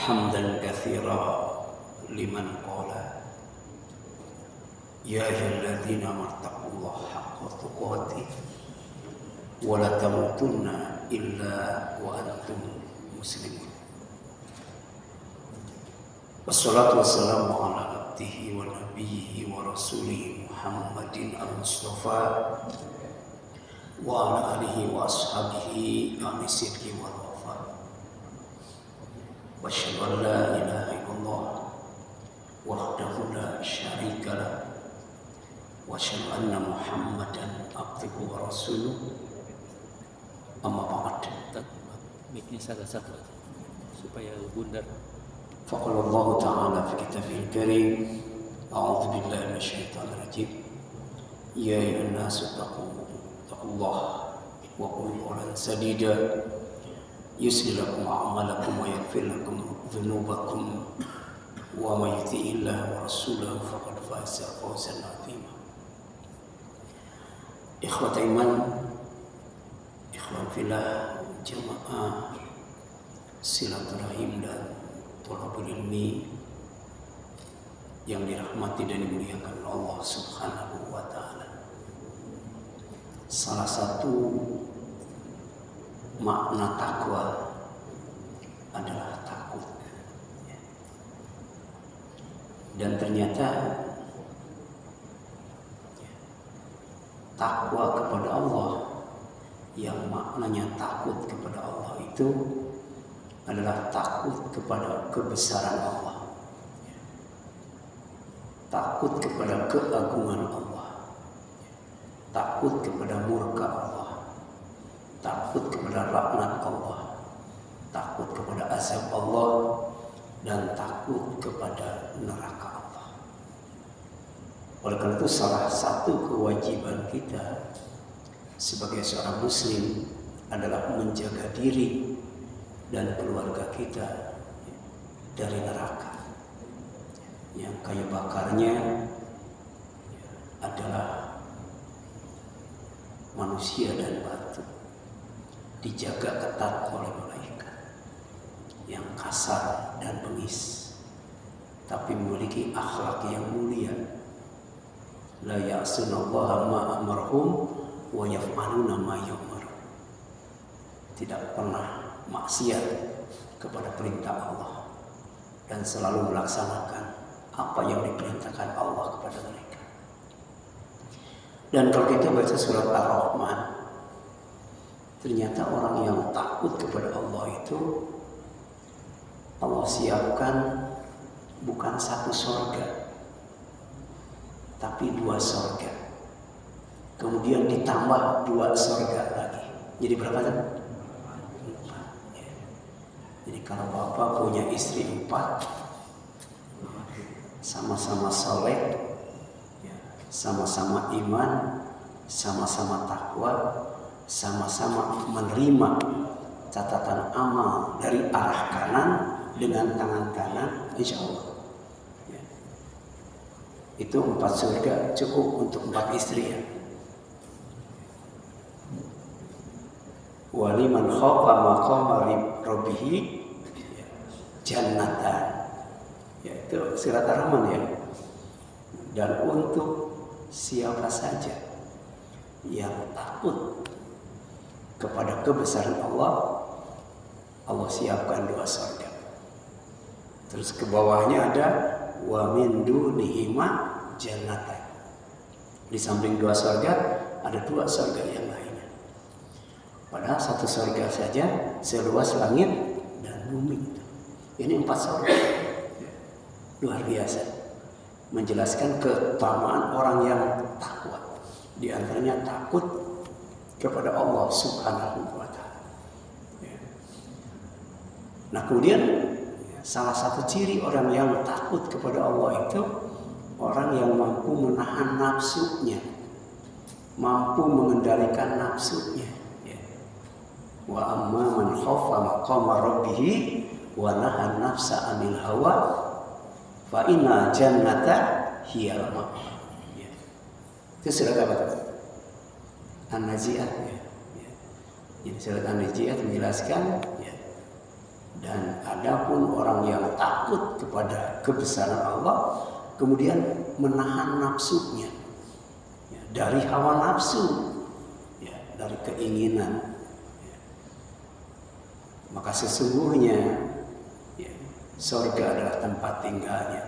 حمدا كثيرا لمن قال يا أيها الذين آمنوا اتقوا الله حق تقاته ولا تموتن إلا وأنتم مسلمون. والصلاة والسلام على عبده ونبيه ورسوله محمد المصطفى وعلى آله وأصحابه أهل الصدق والوفاء. وأشهد أن لا إله إلا الله وحده لا شريك له وأشهد أن محمدا عبده ورسوله. أما بعد. Mic-nya satu supaya bundar. فقال الله تعالى في كتابه الكريم أعوذ بالله من الشيطان الرجيم يا أيها الناس اتقوا الله وقولوا قولا سديدا يصلح لكم أعمالكم ويغفر لكم ذنوبكم ومن يطع الله ورسوله فقد فاز فوزا عظيما. إخوة إيمان إخوان fillah jamaah silaturahim dan thalabul ilmi yang dirahmati dan dimuliakan Allah Subhanahu wa taala. Salah satu makna takwa adalah takut. Dan ternyata takwa kepada Allah yang maknanya takut kepada Allah itu adalah takut kepada kebesaran Allah, takut kepada keagungan Allah, takut kepada murka Allah, takut kepada laknat Allah, takut kepada azab Allah, dan takut kepada neraka Allah. Oleh karena itu salah satu kewajiban kita sebagai seorang muslim adalah menjaga diri dan keluarga kita dari neraka yang kayu bakarnya adalah manusia dan batu, dijaga ketat oleh malaikat yang kasar dan bengis tapi memiliki akhlak yang mulia. La ya'sunallaha ma amarhum wa yaf'aluna ma yu'mar. Tidak pernah maksiat kepada perintah Allah dan selalu melaksanakan apa yang diperintahkan Allah kepada mereka. Dan kalau kita baca surat Ar-Rahman, ternyata orang yang takut kepada Allah itu Allah siapkan bukan satu surga tapi 2 surga. Kemudian ditambah 2 surga lagi. Jadi berapa kan? 4. Jadi kalau bapak punya istri 4, sama-sama soleh, sama-sama iman, sama-sama takwa, sama-sama menerima catatan amal dari arah kanan dengan tangan kanan, insya Allah. Itu 4 surga cukup untuk 4 istri ya. Waliman khafa maqama rabbih jannatan. Ya, itu surat Ar-Rahman ya. Dan untuk siapa saja yang takut kepada kebesaran Allah, Allah siapkan 2 surga. Terus ke bawahnya ada wa min dunihima jannatan. Di samping 2 surga ada 2 surga yang lainnya. Padahal 1 surga saja seluas langit dan bumi. Ini 4 surga. Luar biasa. Menjelaskan keutamaan orang yang takwa. Di antaranya takut kepada Allah Subhanahu wa taala. Nah, kemudian salah satu ciri orang yang takut kepada Allah itu orang yang mampu menahan nafsunya, mampu mengendalikan nafsunya. Wa amma man khafa maqama rabbih wa nahan nafsa 'anil hawa fa inna jannata hiyal ma'wa. Itu surat apa itu? An-Nazi'at ya. Jadi surat An-Nazi'at menjelaskan Dan adapun orang yang takut kepada kebesaran Allah, kemudian menahan nafsunya, ya, dari hawa nafsu, ya, dari keinginan, ya, maka sesungguhnya ya, surga adalah tempat tinggalnya.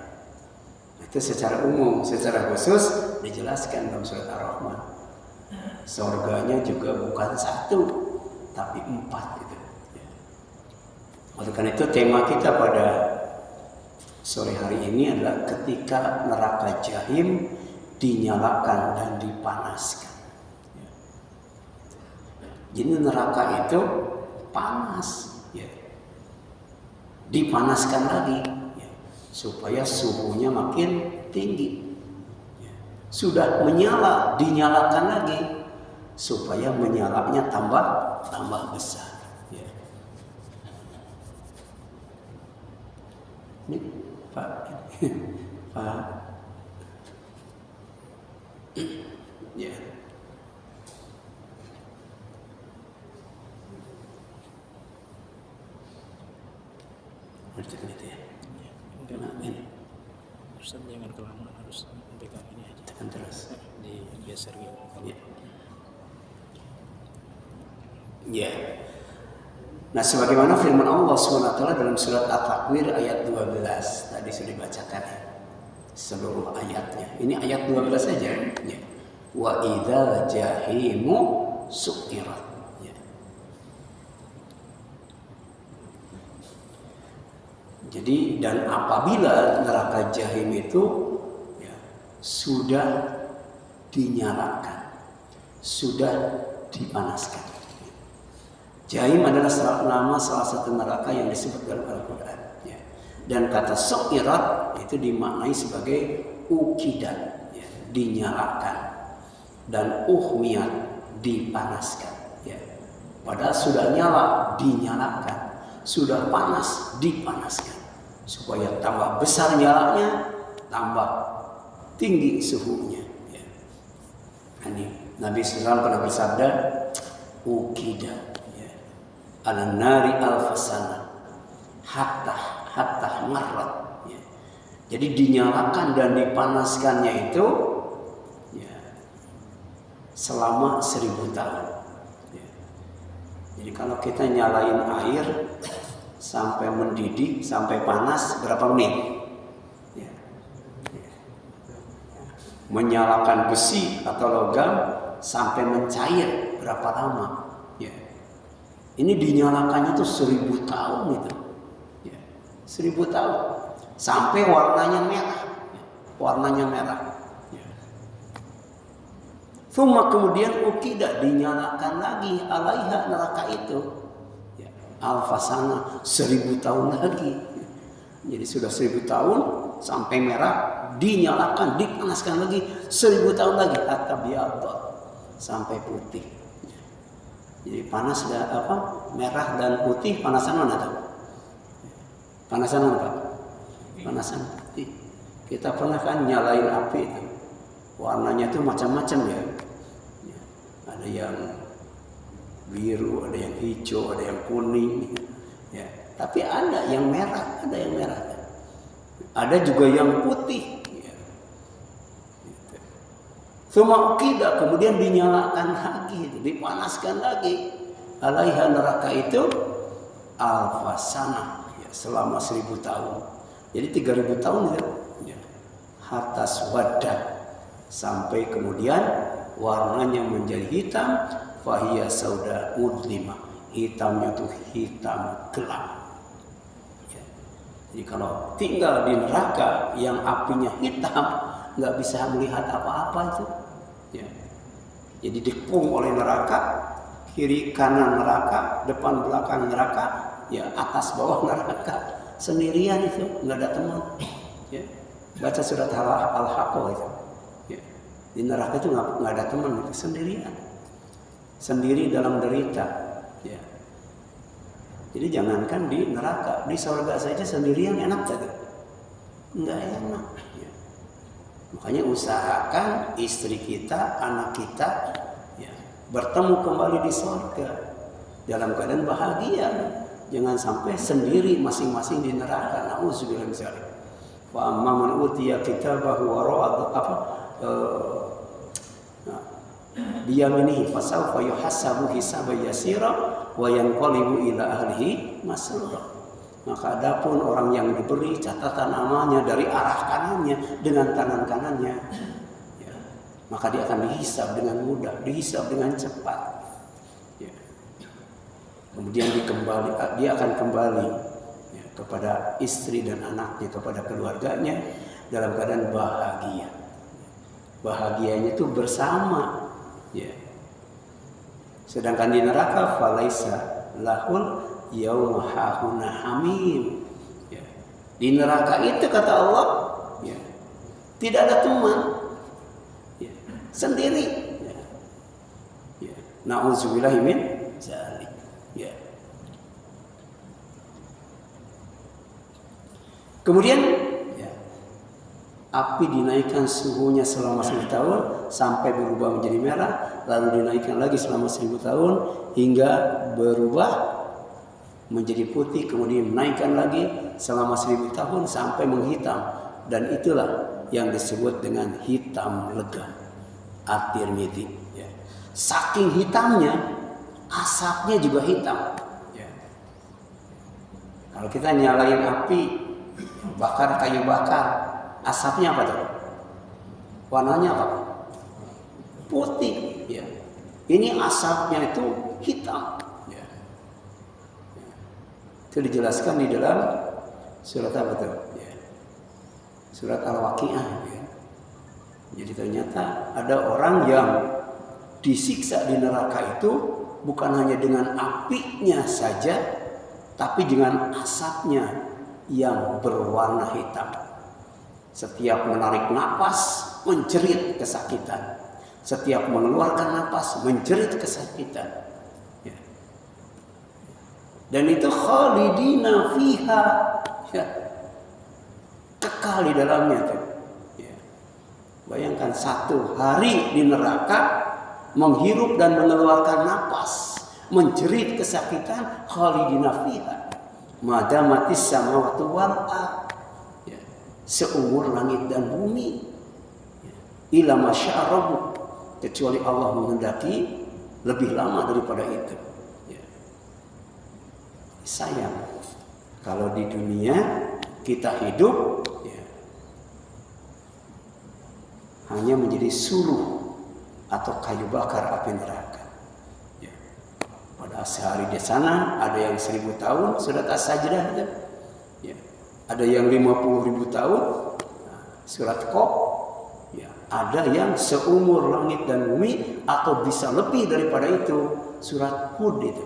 Itu secara umum. Secara khusus dijelaskan dalam surat Ar-Rahman. Surganya juga bukan satu, tapi 4 gitu. Ya. Oleh karena itu tema kita pada sore hari ini adalah ketika neraka Jahim dinyalakan dan dipanaskan. Ya. Jadi neraka itu panas, ya. Dipanaskan lagi, ya, supaya suhunya makin tinggi. Ya. Sudah menyala, dinyalakan lagi supaya menyalanya tambah besar. Ya. Ini Pak, Pak, ya. Ngerti itu ya. Nah, ini. Ustaz jangan kelamaan, harus pegang ini aja. Tekan terus. Digeser gitu. Ya. Ya. Nah, sebagaimana firman Allah SWT dalam surat At-Takwir ayat 12 tadi sudah dibacakan ya, seluruh ayatnya. Ini ayat 12 saja. Ya. Wa idzal jahimu su'irat. Ya. Jadi dan apabila neraka jahim itu ya, sudah dinyalakan, sudah dipanaskan. Jahim adalah nama salah satu neraka yang disebut dalam Al-Quran. Ya. Dan kata su'irat itu dimaknai sebagai ukidan, ya, dinyalakan, dan uhmiyat, dipanaskan. Ya. Padahal sudah nyala, dinyalakan, sudah panas, dipanaskan, supaya tambah besar nyalanya, tambah tinggi suhunya. Ya. Ini Nabi SAW pernah bersabda, ukidan ala nari alfasana hatta marrat. Ya. Jadi dinyalakan dan dipanaskannya itu ya, selama 1000 tahun. Ya. Jadi kalau kita nyalain air sampai mendidih, sampai panas berapa menit? Ya. Ya. Menyalakan besi atau logam sampai mencair berapa lama? Ya. Ini dinyalakannya tuh 1000 tahun itu, ya, 1000 tahun sampai warnanya merah, ya, warnanya merah. Ya. Kemudian ukidah dinyalakan lagi alaiha neraka itu, ya, alfasana 1000 tahun lagi. Ya. Jadi sudah 1000 tahun sampai merah, dinyalakan, dipanaskan lagi 1000 tahun lagi hatta biyadha sampai putih. Jadi panas dan merah dan putih, panasan mana tuh? Panasan mana Pak? Panasan putih. Kita pernah kan nyalain api itu, warnanya tuh macam-macam ya. Ada yang biru, ada yang hijau, ada yang kuning. Ya. Tapi ada yang merah, ada yang merah. Ada juga yang putih. Semua ukidah kemudian dinyalakan lagi, dipanaskan lagi. Alaiha neraka itu alfasana, ya, selama 1000 tahun. Jadi 3000 tahun ya. Ya. Hatta wadah sampai kemudian warnanya menjadi hitam, fahiya sauda mudlima. Hitamnya tuh hitam gelap. Ya. Jadi kalau tinggal di neraka yang apinya hitam, nggak bisa melihat apa-apa itu. Ya. Jadi dikepung oleh neraka, kiri kanan neraka, depan belakang neraka, ya atas bawah neraka, sendirian itu, nggak ada teman. Ya. Baca surat Al-Haqqah itu. Ya. Di neraka itu nggak ada teman, itu sendirian, sendiri dalam derita. Ya. Jadi jangankan di neraka, di surga saja sendirian enak saja, nggak enak. Ya. Makanya usahakan istri kita, anak kita ya, bertemu kembali di surga dalam keadaan bahagia. Jangan sampai sendiri masing-masing di neraka. Nauzubillah min dzalik. Wa amma man utiya kitabahu wara'a biyaminihi fasawfa yuhasabu hisaban yasira wa yanqalibu ila ahlihi masrura. Maka adapun orang yang diberi catatan amalnya dari arah kanannya dengan tangan kanannya, ya, maka dia akan dihisab dengan mudah, dihisab dengan cepat. Ya. Kemudian dia akan kembali ya, kepada istri dan anaknya, kepada keluarganya dalam keadaan bahagia. Bahagianya itu bersama. Ya. Sedangkan di neraka falaisa lahul yauma hahuna hamim. Ya. Di neraka itu kata Allah, ya, tidak ada teman, ya, sendiri. Ya. Ya. Nauzubillahi min dzalik. Ya. Kemudian api dinaikkan suhunya selama 1000 tahun sampai berubah menjadi merah, lalu dinaikkan lagi selama 1000 tahun hingga berubah menjadi putih, kemudian dinaikkan lagi selama 1000 tahun sampai menghitam, dan itulah yang disebut dengan hitam legam. At-Tirmidzi. Ya. Saking hitamnya, asapnya juga hitam. Ya. Kalau kita nyalain api, bakar kayu bakar, asapnya apa tuh? Warnanya apa? Putih. Ya. Ini asapnya itu hitam. Ya. Itu dijelaskan di dalam surat apa tuh? Ya. Surat Al-Waqiah. Ya. Jadi ternyata ada orang yang disiksa di neraka itu bukan hanya dengan apinya saja, tapi dengan asapnya yang berwarna hitam. Setiap menarik napas menjerit kesakitan. Setiap mengeluarkan napas menjerit kesakitan. Ya. Dan itu khalidina fiha. Ya. Kekal di dalamnya tuh. Ya. Bayangkan 1 hari di neraka menghirup dan mengeluarkan napas, menjerit kesakitan, khalidina fiha. Madamatis samawati wal ardh. Seumur langit dan bumi, ila masya'a rabbuk, kecuali Allah menghendaki lebih lama daripada itu. Ya. Sayang kalau di dunia kita hidup ya, hanya menjadi suluh atau kayu bakar api neraka. Ya. Pada sehari di sana ada yang 1000 tahun surat as-sajdah. Ya. Ada yang 50.000 tahun, surat Qaf, ya, ada yang seumur langit dan bumi atau bisa lebih daripada itu, surat Hud itu.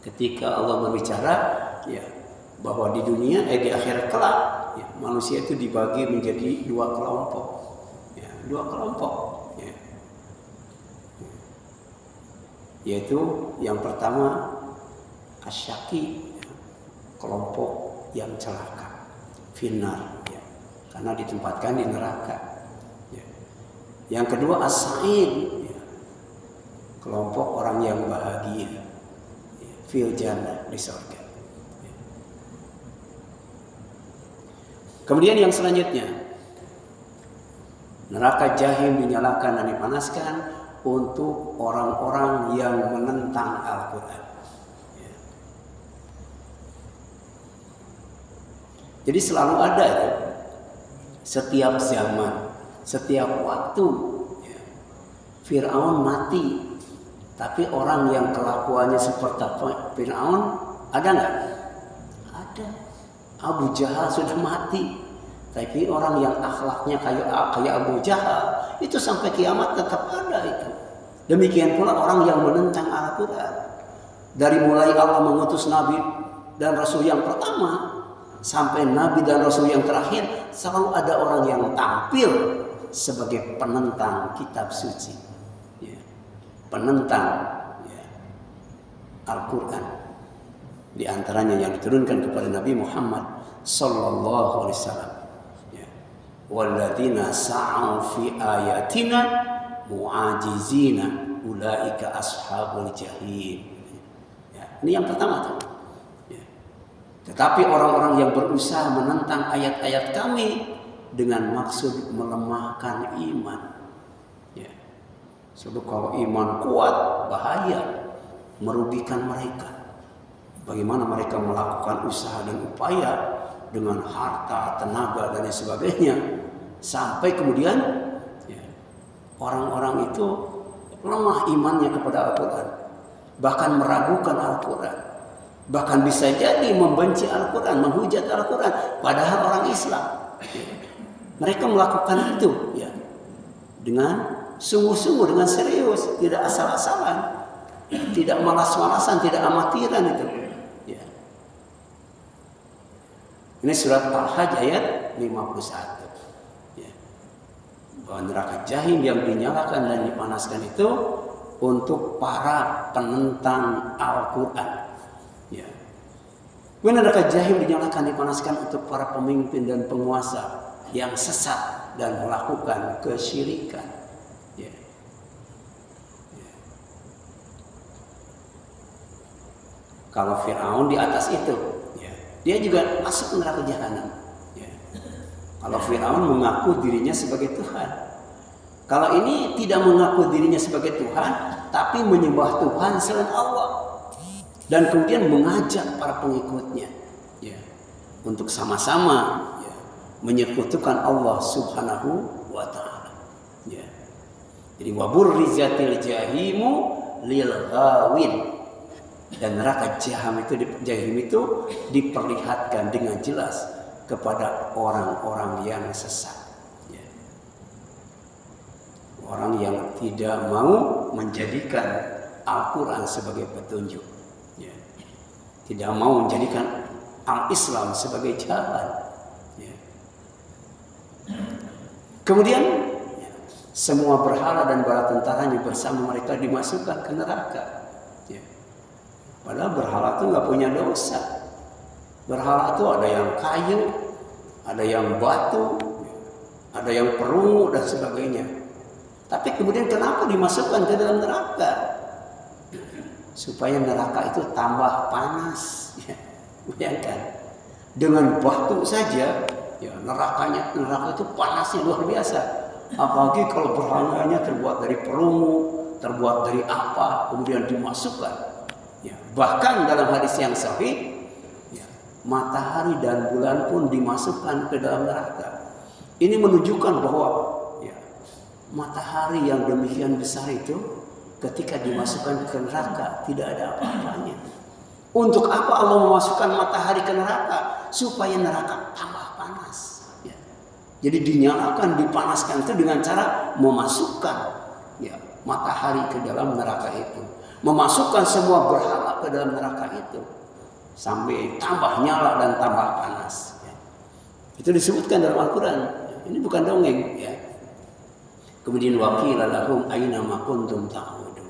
Ketika Allah berbicara, ya, bahwa di dunia, di akhirat kelak, ya, manusia itu dibagi menjadi 2 kelompok, ya, 2 kelompok, ya. Yaitu yang pertama asyaki, ya, kelompok yang celaka, finnar, ya, karena ditempatkan di neraka. Ya. Yang kedua as-sa'id, ya, kelompok orang yang bahagia, ya, fil jannah, di surga. Ya. Kemudian yang selanjutnya, neraka jahim dinyalakan dan dipanaskan untuk orang-orang yang menentang Al-Quran. Jadi selalu ada itu, setiap zaman, setiap waktu, ya, Fir'aun mati, tapi orang yang kelakuannya seperti Fir'aun ada nggak? Ada. Abu Jahal sudah mati, tapi orang yang akhlaknya kayak Abu Jahal itu sampai kiamat tetap ada itu. Demikian pula orang yang menentang Al-Quran. Dari mulai Allah mengutus Nabi dan Rasul yang pertama sampai Nabi dan Rasul yang terakhir, selalu ada orang yang tampil sebagai penentang kitab suci, ya, penentang, ya, Al-Quran. Di antaranya yang diturunkan kepada Nabi Muhammad sallallahu alaihi wasallam, ya, walladzina sa'u fi ayatina mu'ajizina ulaika ashabul jahim. Ya, ini yang pertama tuh. Tetapi orang-orang yang berusaha menentang ayat-ayat kami dengan maksud melemahkan iman. Ya. Sebab kalau iman kuat bahaya, merugikan mereka. Bagaimana mereka melakukan usaha dan upaya dengan harta, tenaga dan lain sebagainya, sampai kemudian ya, orang-orang itu lemah imannya kepada Al-Quran, bahkan meragukan Al-Quran, bahkan bisa jadi membenci Al-Quran, menghujat Al-Quran, padahal orang Islam. Mereka melakukan itu ya, dengan sungguh-sungguh, dengan serius, tidak asal-asalan, tidak malas-malasan, tidak amatiran itu. Ya. Ini surat Al-Hajj ayat 51. Ya. Bahwa neraka jahim yang dinyalakan dan dipanaskan itu untuk para penentang Al-Quran. Ya. Neraka jahim dinyalakan, dipanaskan untuk para pemimpin dan penguasa yang sesat dan melakukan kesyirikan. Ya. Ya. Kalau Fir'aun di atas itu, ya, dia juga masuk neraka jahanam. Ya. Kalau Fir'aun mengaku dirinya sebagai Tuhan. Kalau ini tidak mengaku dirinya sebagai Tuhan, tapi menyembah Tuhan selain Allah. Dan kemudian mengajak para pengikutnya ya, untuk sama-sama ya, menyekutukan Allah Subhanahu wa ta'ala. Ya. Jadi waburrizatil jahimu lil ghawin. Dan neraka jahim itu diperlihatkan dengan jelas kepada orang-orang yang sesat. Ya. Orang yang tidak mau menjadikan Al-Quran sebagai petunjuk. Ya. Tidak mau menjadikan Al-Islam sebagai jalan. Ya. Kemudian ya, semua berhala dan bala tentaranya bersama mereka dimasukkan ke neraka. Ya. Padahal berhala itu nggak punya dosa. Berhala itu ada yang kayu, ada yang batu, ada yang perunggu dan sebagainya. Tapi kemudian kenapa dimasukkan ke dalam neraka? Supaya neraka itu tambah panas. Ya, bayangkan, dengan batu saja, ya neraka itu panasnya luar biasa. Apalagi kalau berhalanya terbuat dari perunggu, terbuat dari apa, kemudian dimasukkan. Ya, bahkan dalam hadis yang sahih, ya, matahari dan bulan pun dimasukkan ke dalam neraka. Ini menunjukkan bahwa ya, matahari yang demikian besar itu ketika dimasukkan ke neraka tidak ada apa-apanya. Untuk apa Allah memasukkan matahari ke neraka? Supaya neraka tambah panas. Ya. Jadi dinyalakan, dipanaskan itu dengan cara memasukkan ya, matahari ke dalam neraka itu. Memasukkan semua berhala ke dalam neraka itu. Sampai tambah nyala dan tambah panas. Ya. Itu disebutkan dalam Al-Quran. Ya. Ini bukan dongeng. Ya. Kemudian waqila lahum aina ma kuntum ta'budun.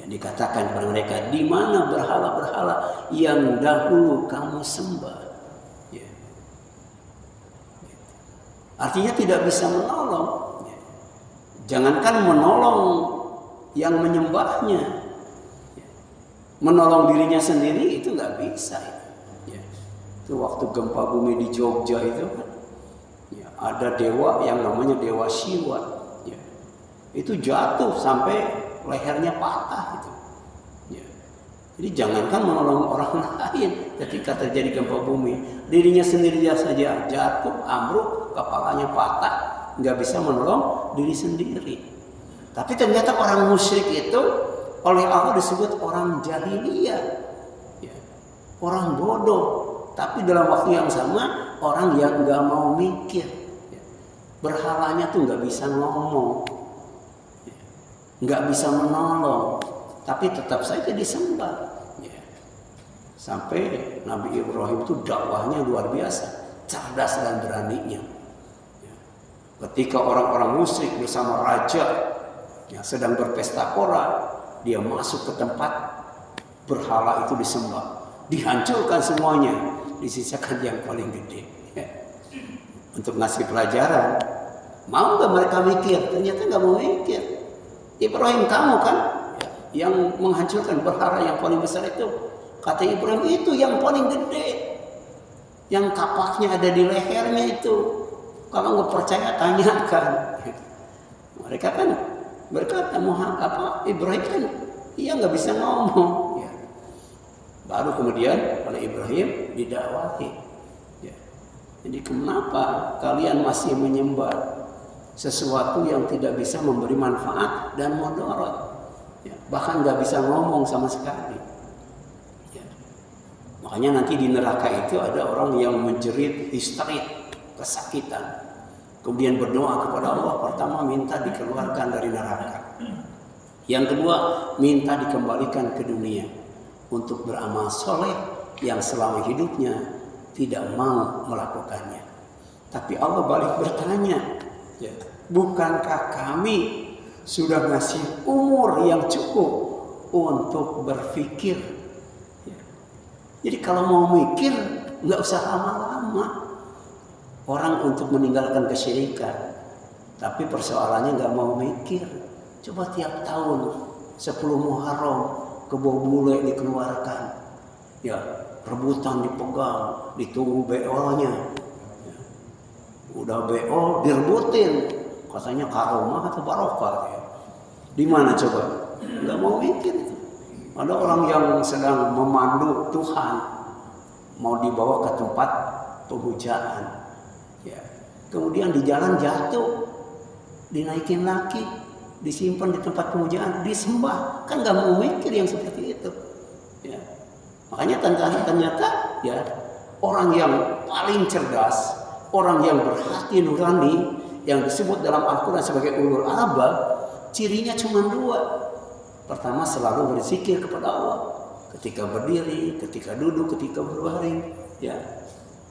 Dikatakan kepada mereka, di mana berhala-berhala yang dahulu kamu sembah. Ya. Artinya tidak bisa menolong. Ya. Jangankan menolong yang menyembahnya, ya. Menolong dirinya sendiri itu nggak bisa. Ya. Itu waktu gempa bumi di Jogja itu, ya, ada dewa yang namanya Dewa Siwa. Ya. Itu jatuh sampai lehernya patah itu. Ya. Jadi jangankan menolong orang lain ketika terjadi gempa bumi, dirinya sendiri saja jatuh, ambruk, kepalanya patah, nggak bisa menolong diri sendiri. Tapi ternyata orang musyrik itu oleh Allah disebut orang jahiliyah, ya. Orang bodoh. Tapi dalam waktu yang sama orang yang nggak mau mikir. Ya. Berhalanya tuh nggak bisa ngomong. Nggak bisa menolong, tapi tetap saja disembah. Ya. Sampai Nabi Ibrahim itu dakwahnya luar biasa, cerdas dan beraninya. Ya. Ketika orang-orang musyrik bersama raja yang sedang berpesta pora, dia masuk ke tempat berhala itu disembah, dihancurkan semuanya, disisakan yang paling gede. Ya. Untuk ngasih pelajaran, mau nggak mereka mikir? Ternyata nggak mau mikir. Ibrahim, kamu kan yang menghancurkan berhala yang paling besar itu. Kata Ibrahim, itu yang paling gede, yang kapaknya ada di lehernya itu. Kalau nggak percaya tanyakan. Mereka kan berkata, Ibrahim kan iya nggak bisa ngomong. Ya. Baru kemudian oleh Ibrahim didakwahi. Ya. Jadi kenapa kalian masih menyembah sesuatu yang tidak bisa memberi manfaat dan mudarat? Ya. Bahkan nggak bisa ngomong sama sekali. Ya. Makanya nanti di neraka itu ada orang yang menjerit histeris, kesakitan. Kemudian berdoa kepada Allah, pertama minta dikeluarkan dari neraka. Yang kedua, minta dikembalikan ke dunia untuk beramal soleh yang selama hidupnya tidak mau melakukannya. Tapi Allah balik bertanya, ya, bukankah kami sudah ngasih umur yang cukup untuk berpikir? Ya. Jadi kalau mau mikir, nggak usah lama-lama. Orang untuk meninggalkan kesyirikan, tapi persoalannya nggak mau mikir. Coba tiap tahun 10 Muharram kebo bule dikeluarkan, ya rebutan dipegang, ditunggu BO-nya. Ya. Udah BO direbutin, katanya karomah atau barokah. Ya. Di mana coba? Nggak mau mikir itu. Ada orang yang sedang memandu Tuhan, mau dibawa ke tempat pemujaan. Ya. Kemudian di jalan jatuh, dinaikin lagi, disimpan di tempat pemujaan, disembah. Kan nggak mau mikir yang seperti itu. Ya. Makanya ternyata ya orang yang paling cerdas, orang yang berhati nurani, yang disebut dalam Al-Quran sebagai ulul albab, cirinya cuma 2. Pertama, selalu berzikir kepada Allah ketika berdiri, ketika duduk, ketika berbaring. Ya.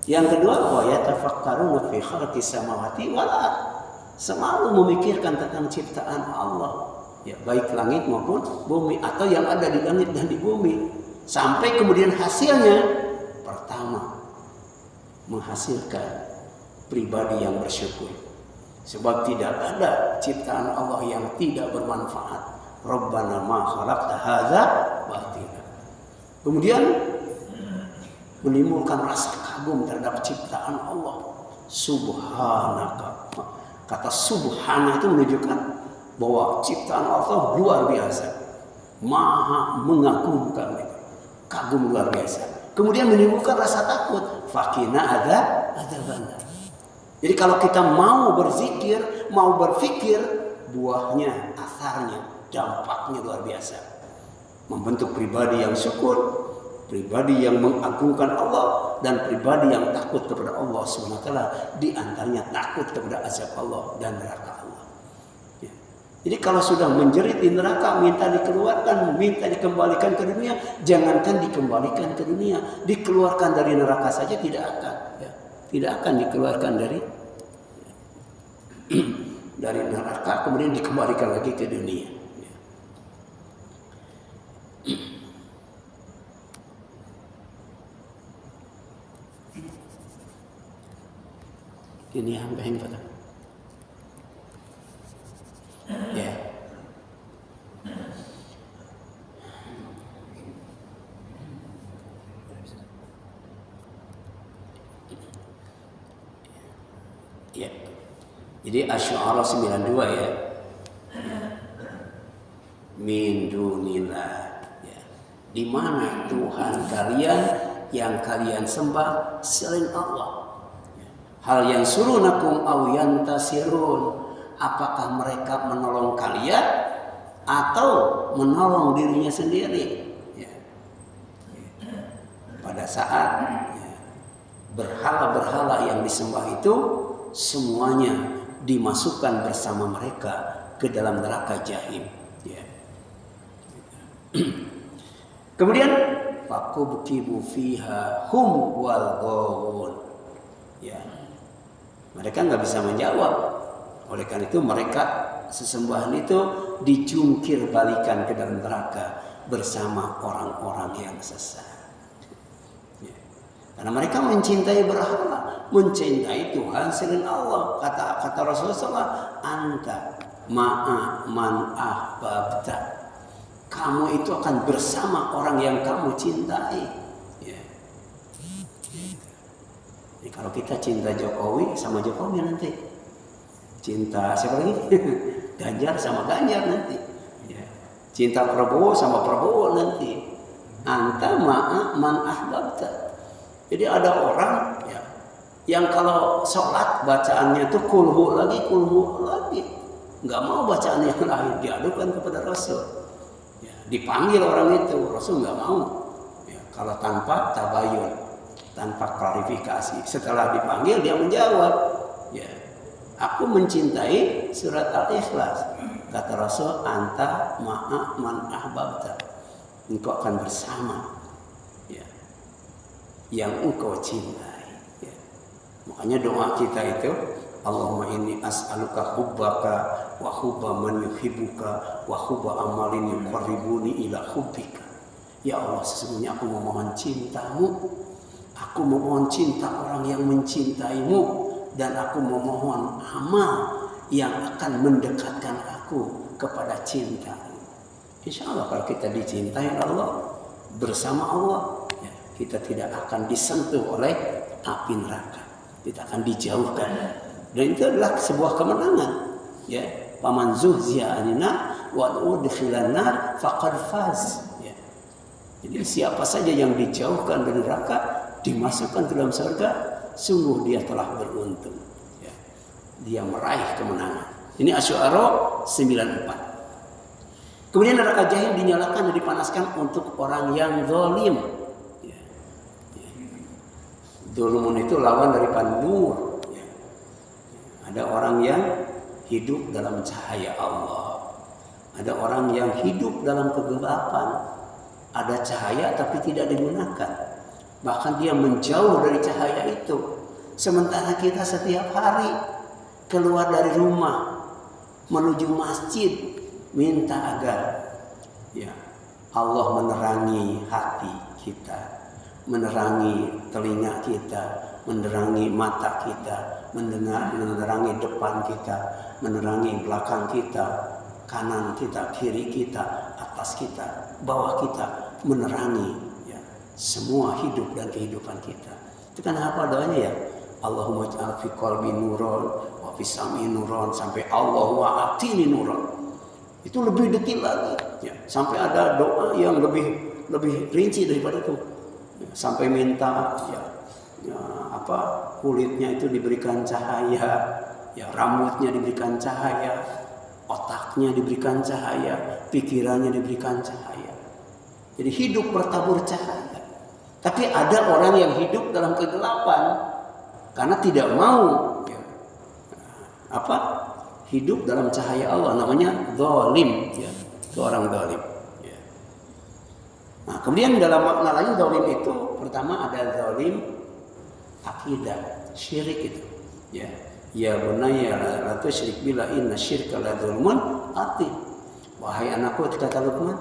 Yang kedua, wa yatafakkaruna fi khalqis samawati wal ardh. Selalu memikirkan tentang ciptaan Allah, ya, baik langit maupun bumi atau yang ada di langit dan di bumi. Sampai kemudian hasilnya, pertama, menghasilkan pribadi yang bersyukur. Sebab tidak ada ciptaan Allah yang tidak bermanfaat. Rabbana ma khalaqta hadza batila. Kemudian menimbulkan rasa kagum terhadap ciptaan Allah. Subhanaka. Kata subhana itu menunjukkan bahwa ciptaan Allah luar biasa. Maha mengagumkan. Kagum luar biasa. Kemudian menimbulkan rasa takut. Fakina ada benar. Jadi kalau kita mau berzikir, mau berfikir, buahnya, asarnya, dampaknya luar biasa. Membentuk pribadi yang syukur, pribadi yang mengagungkan Allah, dan pribadi yang takut kepada Allah SWT. Di antaranya takut kepada azab Allah dan neraka Allah. Ya. Jadi kalau sudah menjerit di neraka, minta dikeluarkan, minta dikembalikan ke dunia. Jangankan dikembalikan ke dunia, dikeluarkan dari neraka saja tidak akan. Ya. Tidak akan dikeluarkan dari neraka, kemudian dikembalikan lagi ke dunia. Ya. Ini yang pada. Ya. Ya. Jadi Asy-Syu'ara 92 ya. Min dunillah. Ya. Di mana Tuhan kalian yang kalian sembah selain Allah? Hal yang surunakum aw yantasirun. Apakah mereka menolong kalian atau menolong dirinya sendiri? Ya. Pada saat ya, berhala-berhala yang disembah itu semuanya dimasukkan bersama mereka ke dalam neraka jahim. Ya. Kemudian fakubkibu fiha hum wal ghawun. Ya. Mereka nggak bisa menjawab. Oleh karena itu mereka sesembahan itu dicungkir balikan ke dalam neraka bersama orang-orang yang sesat. Ya. Karena mereka mencintai berhala, mencintai Tuhan selain Allah. Kata Rasulullah SAW, anta ma'a man ahbabta. kamu itu akan bersama orang yang kamu cintai. Ya. Jadi kalau kita cinta Jokowi sama Jokowi nanti, cinta siapa lagi? Ganjar sama Ganjar nanti. Ya. Cinta Prabowo sama Prabowo nanti. Anta ma'a man ahbabta. Jadi ada orang ya, yang kalau sholat bacaannya itu kulhu lagi, nggak mau bacaan yang lain, diadukan kepada Rasul. Ya, dipanggil orang itu, Rasul nggak mau. Ya, kalau tanpa tabayun, tanpa klarifikasi, setelah dipanggil dia menjawab, ya, aku mencintai surat Al-Ikhlas. Kata Rasul, anta ma'a man ahbabta. Engkau akan bersama ya, yang engkau cintai. Ya. Makanya doa kita itu, Allahumma inni as'aluka hubbaka wa hubba man yuhibbuka wa hubba amalin yuqarribuni ila hubbika. Ya Allah, sesungguhnya aku memohon cintamu. Aku memohon cinta orang yang mencintaimu, dan aku memohon amal yang akan mendekatkan aku kepada cinta. Insya Allah kalau kita dicintai Allah, bersama Allah, ya, kita tidak akan disentuh oleh api neraka. Kita akan dijauhkan. Dan itu adalah sebuah kemenangan. Ya, paman zuhziya 'anil nar wa udkhilan nar faqad faz. Ya. Jadi siapa saja yang dijauhkan dari neraka, dimasukkan ke dalam surga, sungguh dia telah beruntung. Ya. Dia meraih kemenangan. Ini Asy-Syu'ara 94. Kemudian neraka jahim dinyalakan dan dipanaskan untuk orang yang zalim. Ya. Ya. Dzulmun itu lawan daripada nur. Ya. Ada orang yang hidup dalam cahaya Allah. Ada orang yang hidup dalam kegelapan. Ada cahaya tapi tidak digunakan. Bahkan dia menjauh dari cahaya itu. Sementara kita setiap hari keluar dari rumah menuju masjid, minta agar ya Allah menerangi hati kita, menerangi telinga kita, menerangi mata kita, menerangi depan kita, menerangi belakang kita, kanan kita, kiri kita, atas kita, bawah kita, menerangi ya semua hidup dan kehidupan kita. Itu kan apa doanya ya? Allahumma ij'al fi qalbi nuran wa fi sam'i nuran sampai Allahumma atini nuran. Itu lebih detail lagi, ya. Sampai ada doa yang lebih rinci daripada itu, ya. Sampai minta kulitnya itu diberikan cahaya, ya rambutnya diberikan cahaya, otaknya diberikan cahaya, pikirannya diberikan cahaya. Jadi hidup bertabur cahaya. Tapi ada orang yang hidup dalam kegelapan karena tidak mau ya, hidup dalam cahaya Allah, namanya zalim, ya. Itu orang zalim. Ya. Nah, kemudian dalam makna lain zalim itu pertama ada zalim akidah, syirik itu. Ya, ya bunayya la tusyrik billah inna syirka la dzulmun adzim. Wahai anakku, kata Luqman,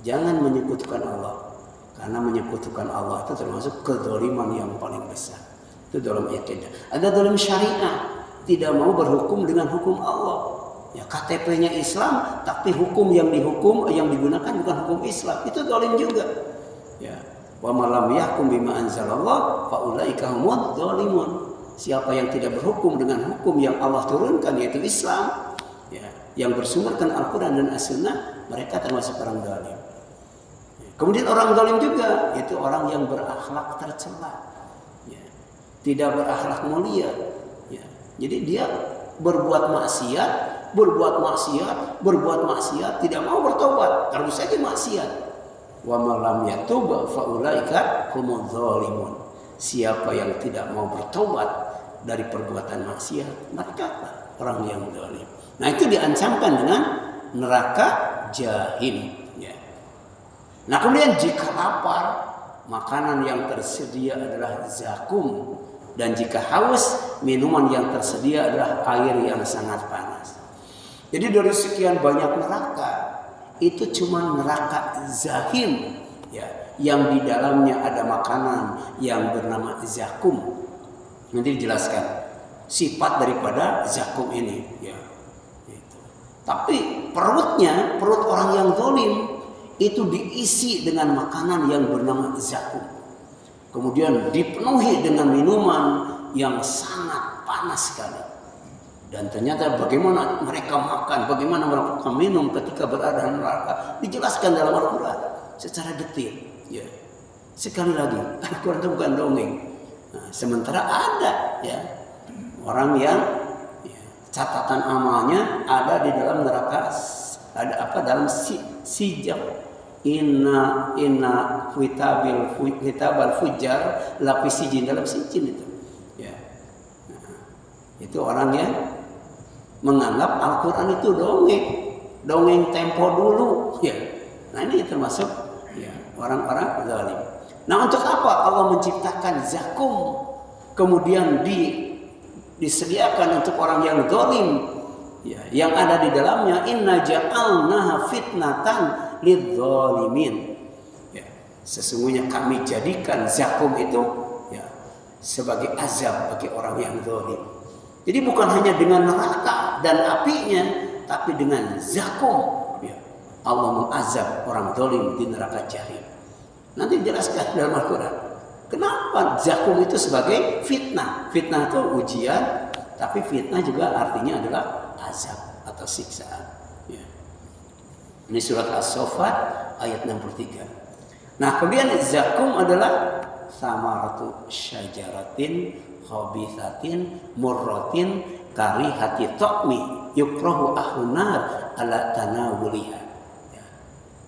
jangan menyekutukan Allah. Karena menyekutukan Allah itu termasuk kezaliman yang paling besar. Itu dalam akidah. Ada zalim syariah. Tidak mau berhukum dengan hukum Allah. Ya, KTP-nya Islam, tapi hukum yang digunakan bukan hukum Islam. Itu zalim juga. Ya. Wa man lam yahkum bima anzalallah fa ulaika humudz zalimun. Siapa yang tidak berhukum dengan hukum yang Allah turunkan yaitu Islam, ya, yang bersumberkan Al-Qur'an dan As-Sunnah, mereka termasuk orang zalim. Ya. Kemudian orang zalim juga itu orang yang berakhlak tercela. Ya. Tidak berakhlak mulia. Jadi dia berbuat maksiat, tidak mau bertobat, terus saja maksiat. Wa man lam yatub fa ulaika humudz zalimun. Siapa yang tidak mau bertobat dari perbuatan maksiat, mereka orang yang zalim. Nah, itu diancamkan dengan neraka jahim, ya. Nah, kemudian jika lapar, makanan yang tersedia adalah zakum. Dan jika haus, minuman yang tersedia adalah air yang sangat panas. Jadi dari sekian banyak neraka, itu cuma neraka zahim, ya, yang di dalamnya ada makanan yang bernama zakum. Nanti dijelaskan sifat daripada zakum ini. Ya, gitu. Tapi perut orang yang zalim itu diisi dengan makanan yang bernama zakum. Kemudian dipenuhi dengan minuman yang sangat panas sekali. Dan ternyata bagaimana mereka makan, bagaimana mereka minum ketika berada di neraka, dijelaskan dalam Al-Quran secara detail. Ya. Sekali lagi, Al-Quran itu bukan dongeng. Nah, sementara ada ya orang yang catatan amalnya ada di dalam neraka, ada apa dalam sijab. Inna kitabal fujar lapis sijin, dalam sijin itu. Ya. Nah, itu orang yang menganggap Al-Quran itu dongeng tempo dulu. Ya. Nah ini termasuk ya, orang-orang zalim. Nah untuk apa Allah menciptakan zakum kemudian disediakan untuk orang yang zalim? Ya, yang ada di dalamnya inna ja'alnaha fitnatan lidzalimin. Ya, sesungguhnya kami jadikan zakum itu ya, sebagai azab bagi orang yang zalim. Jadi bukan hanya dengan neraka dan apinya, tapi dengan zakum. Ya, Allah mengazab orang zalim di neraka jahim. Nanti dijelaskan dalam Al-Quran. Kenapa zakum itu sebagai fitnah? Fitnah itu ujian, tapi fitnah juga artinya adalah azab atau siksaan. Ya. Ini surat As-Saffat ayat 63. Nah kemudian zakum adalah samaratu syajaratin khabithatin murratin karihati ta'mi yukrahu ahlunar ala tanawuliha. Ya.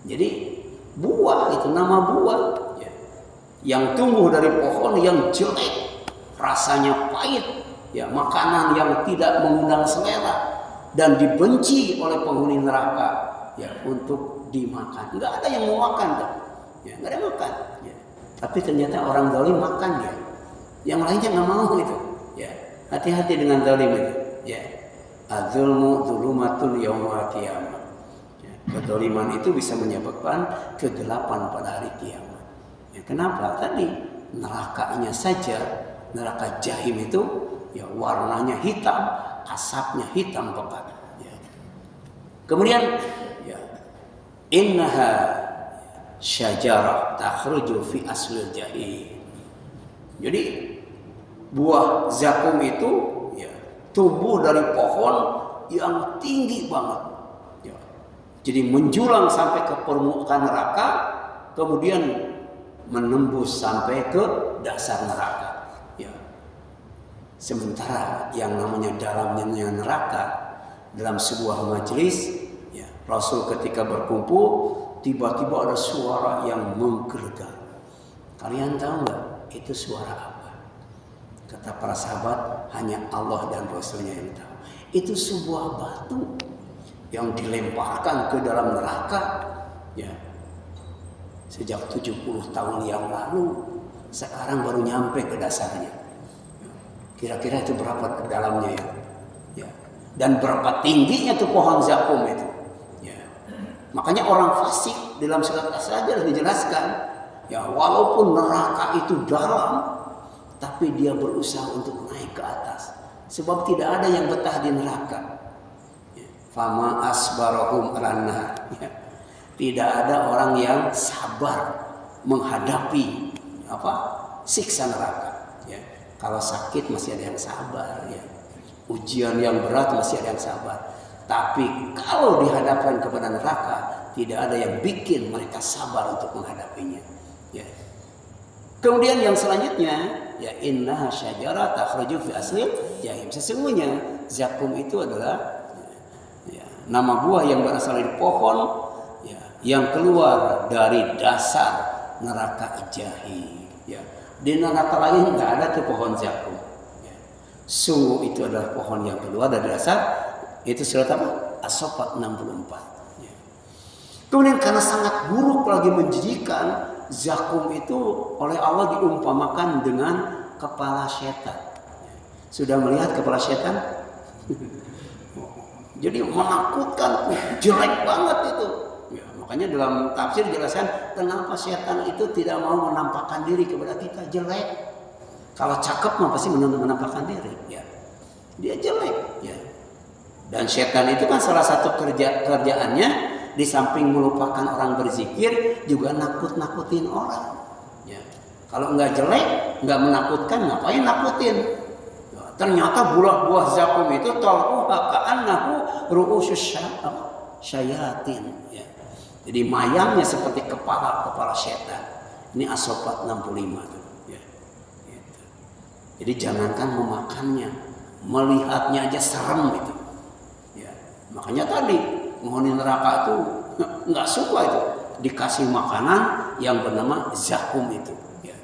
Jadi buah itu nama buah ya, yang tumbuh dari pohon yang jelek, rasanya pahit, ya makanan yang tidak mengundang selera dan dibenci oleh penghuni neraka ya untuk dimakan. Enggak ada yang mau makan kan? Ya, enggak ada yang makan. Ya. Tapi ternyata orang zalim makan dia. Yang lainnya nggak mau itu. Ya, hati-hati dengan zalim itu. Ya, az-zulmu dzulumatun yaumil qiyamah. Ya, kedzaliman itu bisa menyebabkan kegelapan pada hari kiamat. Ya, kenapa? Tadi nerakanya saja, neraka jahim itu ya warnanya hitam, asapnya hitam pekat. Ya. Kemudian ya, innaha syajarah takhruju fi aslil jahim. Jadi buah zakum itu ya, tumbuh dari pohon yang tinggi banget. Ya. Jadi menjulang sampai ke permukaan neraka, kemudian menembus sampai ke dasar neraka. Ya. Sementara yang namanya dalamnya neraka, dalam sebuah majelis, ya, Rasul ketika berkumpul, tiba-tiba ada suara yang menggelegar. Kalian tahu nggak itu suara apa? Kata para sahabat, hanya Allah dan Rasulnya yang tahu. Itu sebuah batu yang dilemparkan ke dalam neraka. Ya. Sejak 70 tahun yang lalu, sekarang baru nyampe ke dasarnya. Kira-kira itu berapa dalamnya ya? Ya. Dan berapa tingginya tuh pohon zakum itu? Ya. Makanya orang fasik dalam surat As-Sajdah dijelaskan, ya walaupun neraka itu dalam, tapi dia berusaha untuk naik ke atas. Sebab tidak ada yang betah di neraka. Ya. Fama asbarahum alannar. Ya. Tidak ada orang yang sabar menghadapi siksa neraka. Ya. Kalau sakit masih ada yang sabar. Ya. Ujian yang berat masih ada yang sabar. Tapi kalau dihadapkan kepada neraka, tidak ada yang bikin mereka sabar untuk menghadapinya. Ya. Kemudian yang selanjutnya, ya innaha syajarah takhruju fi aslil jahim. Sesungguhnya zakum itu adalah ya, nama buah yang berasal dari pohon ya, yang keluar dari dasar neraka jahim. Ya. Di neraka lain nggak ada tuh pohon zakum. Ya. Sungguh itu adalah pohon yang keluar dari dasar. Itu surat apa? As-Saffat 64. Ya. Kemudian karena sangat buruk lagi menjadikan zakum itu oleh Allah diumpamakan dengan kepala setan. Sudah melihat kepala setan? Jadi menakutkan, jelek banget itu. Ya, makanya dalam tafsir dijelaskan kenapa setan itu tidak mau menampakkan diri kepada kita, jelek. Kalau cakep mah pasti menampakkan diri. Ya. Dia jelek. Ya. Dan setan itu kan salah satu kerjaannya di samping melupakan orang berzikir juga nakut-nakutin orang. Ya. Kalau nggak jelek, nggak menakutkan, ngapain nakutin? Ya, ternyata buah zakum itu talquha ka'annahu ru'usus syayatin. Ya. Jadi mayangnya seperti kepala setan. Ini As-Saffat 65 tuh. Ya. Gitu. Jadi jangankan memakannya, melihatnya aja serem itu. Ya. Makanya tadi penghuni neraka itu nggak suka itu dikasih makanan yang bernama zakum itu. Ya.